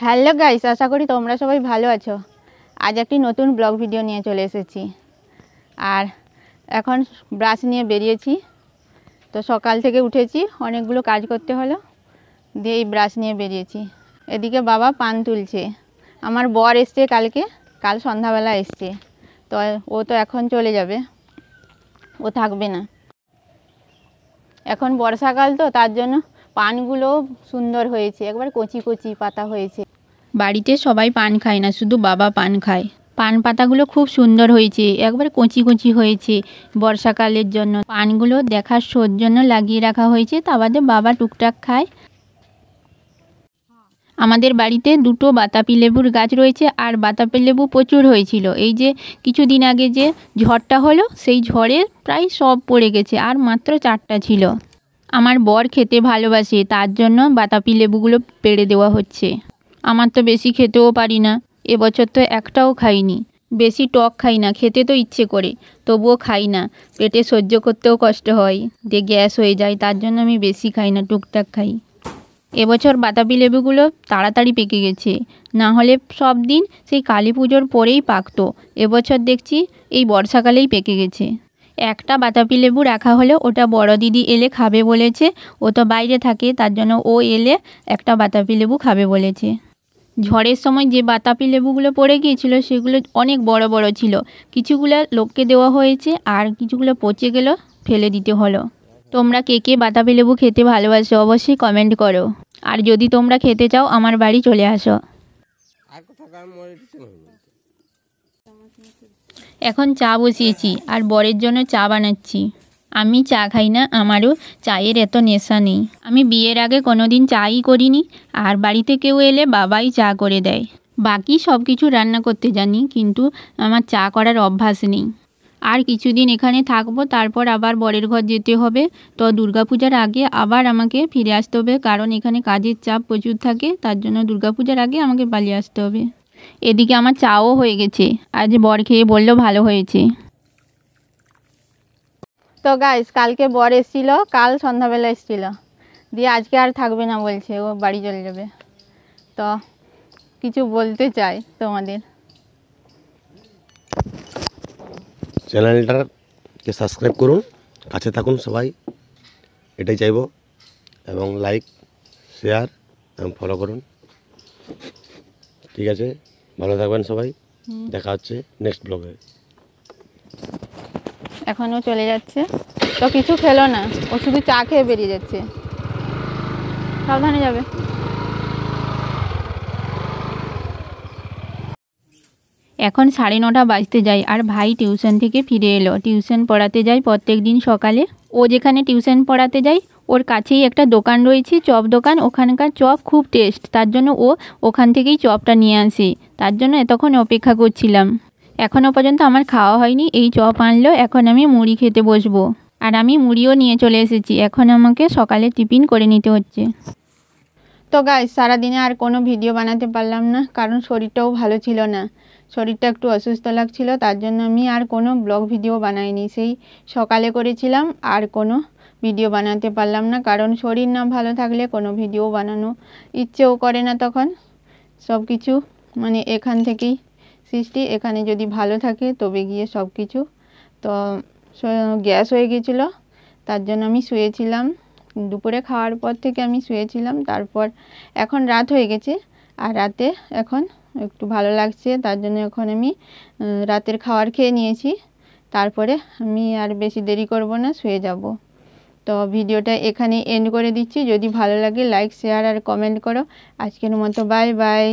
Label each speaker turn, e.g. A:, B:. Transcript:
A: Hello guys, আশা করি তোমরা সবাই ভালো আছো। আজ একটি নতুন ব্লগ ভিডিও নিয়ে চলে এসেছি। আর এখন ব্রাশ নিয়ে বেরিয়েছি। তো সকাল থেকে উঠেছি, অনেকগুলো কাজ করতে হলো, দিয়ে এই ব্রাশ নিয়ে বেরিয়েছি। এদিকে বাবা পান তুলছে। আমার বর এসছে কাল সন্ধ্যাবেলা এসছে। তো ও তো এখন চলে যাবে, ও থাকবে না। এখন বর্ষাকাল তো, তার জন্য পানগুলো সুন্দর হয়েছে, একবার কচি কচি পাতা হয়েছে। বাড়িতে সবাই পান খায় না, শুধু বাবা পান খায়। পান পাতাগুলো খুব সুন্দর হয়েছে, একবার কচি কচি হয়েছে। বর্ষাকালের জন্য পানগুলো দেখার শোর জন্য লাগিয়ে রাখা হয়েছে, তা বাদে বাবা টুকটাক খায়। আমাদের বাড়িতে দুটো বাতাবি লেবুর গাছ রয়েছে, আর বাতাবি লেবু প্রচুর হয়েছিল। এই যে কিছুদিন আগে যে ঝড়টা হলো, সেই ঝড়ে প্রায় সব পড়ে গেছে, আর মাত্র 4টা ছিল। আমার বর খেতে ভালোবাসে, তার জন্য বাতাবি লেবুগুলো পেড়ে দেওয়া হচ্ছে। আমার তো বেশি খেতেও পারি না, এবছর তো একটাও খাইনি। বেশি টক খাই না, খেতে তো ইচ্ছে করে, তবুও খাই না। পেটে সহ্য করতেও কষ্ট হয়, দিয়ে গ্যাস হয়ে যায়, তার জন্য আমি বেশি খাই না, টুকটাক খাই। এবছর বাতাবি লেবুগুলো তাড়াতাড়ি পেকে গেছে, না হলে সব দিন সেই কালী পুজোর পরেই পাকতো। এবছর দেখছি এই বর্ষাকালেই পেকে গেছে। একটা বাতাবি লেবু রাখা হলে ওটা বড় দিদি এলে খাবে বলেছে। ও তো বাইরে থাকে, তার জন্য ও এলে একটা বাতাবি লেবু খাবে বলেছে। ঝড়ের সময় যে বাতাবি লেবুগুলো পড়ে গিয়েছিল, সেগুলো অনেক বড় বড় ছিল। কিছুগুলো লোককে দেওয়া হয়েছে, আর কিছুগুলো পচে গেল, ফেলে দিতে হলো। তোমরা কে কে বাতাবি লেবু খেতে ভালোবাসো অবশ্যই কমেন্ট করো। আর যদি তোমরা খেতে চাও, আমার বাড়ি চলে আসো। এখন চা বসিয়েছি, আর বরের জন্য চা বানাচ্ছি। আমি চা খাই না, আমারও চায়ের এত নেশা নেই। আমি বিয়ের আগে কোনোদিন চাই করিনি, আর বাড়িতে কেউ এলে বাবাই চা করে দেয়। বাকি সব কিছু রান্না করতে জানি, কিন্তু আমার চা করার অভ্যাস নেই। আর কিছুদিন এখানে থাকবো, তারপর আবার বরের ঘর যেতে হবে। তো দুর্গাপূজার আগে আবার আমাকে ফিরে আসতে হবে, কারণ এখানে কাজের চাপ প্রচুর থাকে, তার জন্য দুর্গাপূজার আগে আমাকে পালিয়ে আসতে হবে। এদিকে আমার চাও হয়ে গেছে, আজ বর খেয়ে বললো ভালো হয়েছে। তো গাইস, কালকে বর এসেছিল, কাল সন্ধ্যাবেলা এসেছিল, দিয়ে আজকে আর থাকবে না বলছে, ও বাড়ি চলে যাবে। তো কিছু বলতে চাই তোমাদের।
B: চ্যানেলটাকে সাবস্ক্রাইব করুন, কাছে থাকুন সবাই, এটাই চাইবো। এবং লাইক, শেয়ার এবং ফলো করুন। ঠিক আছে, ভালো থাকবেন সবাই, দেখা হচ্ছে নেক্সট ব্লগে।
A: এখনও চলে যাচ্ছে, তো কিছু খেলো না, ও শুধু চা খেয়ে বেরিয়ে যাচ্ছে। সাবধানে যাবে। এখন 9:30 বাজতে যায়, আর ভাই টিউশন থেকে ফিরে এলো। টিউশন পড়াতে যায় প্রত্যেক দিন সকালে। ও যেখানে টিউশন পড়াতে যায়, ওর কাছেই একটা দোকান রয়েছে, চপ দোকান। ওখানকার চপ খুব টেস্ট, তার জন্য ও ওখান থেকেই চপটা নিয়ে আসে। তার জন্য এতক্ষণ অপেক্ষা করছিলাম। এখনও পর্যন্ত আমার খাওয়া হয়নি। এই চপ আনলো, এখন আমি মুড়ি খেতে বসবো। আর আমি মুড়িও নিয়ে চলে এসেছি, এখন আমাকে সকালে টিফিন করে নিতে হচ্ছে। তো গাইস, সারাদিনে আর কোনো ভিডিও বানাতে পারলাম না, কারণ শরীরটাও ভালো ছিল না। শরীরটা একটু অসুস্থ লাগছিল, তার জন্য আমি আর কোনো ব্লগ ভিডিও বানাইনি। সেই সকালে করেছিলাম, আর কোনো ভিডিও বানাতে পারলাম না, কারণ শরীর না ভালো থাকলে কোনো ভিডিও বানানো ইচ্ছেও করে না। তখন সব কিছু মানে এখান থেকেই সৃষ্টি, এখানে যদি ভালো থাকে তবে গিয়ে সব কিছু। তো গ্যাস হয়ে গেছিলো, তার জন্য আমি শুয়েছিলাম। দুপুরে খাওয়ার পর থেকে আমি শুয়েছিলাম। তারপর এখন রাত হয়ে গেছে, আর রাতে এখন একটু ভালো লাগছে, তার জন্য এখন আমি রাতের খাবার খেয়ে নিয়েছি। তারপরে আমি আর বেশি দেরি করব না, শুয়ে যাব। তো ভিডিওটা এখানে এন্ড করে দিচ্ছি। যদি ভালো লাগে লাইক, শেয়ার আর কমেন্ট করো। আজকের মতো বাই বাই।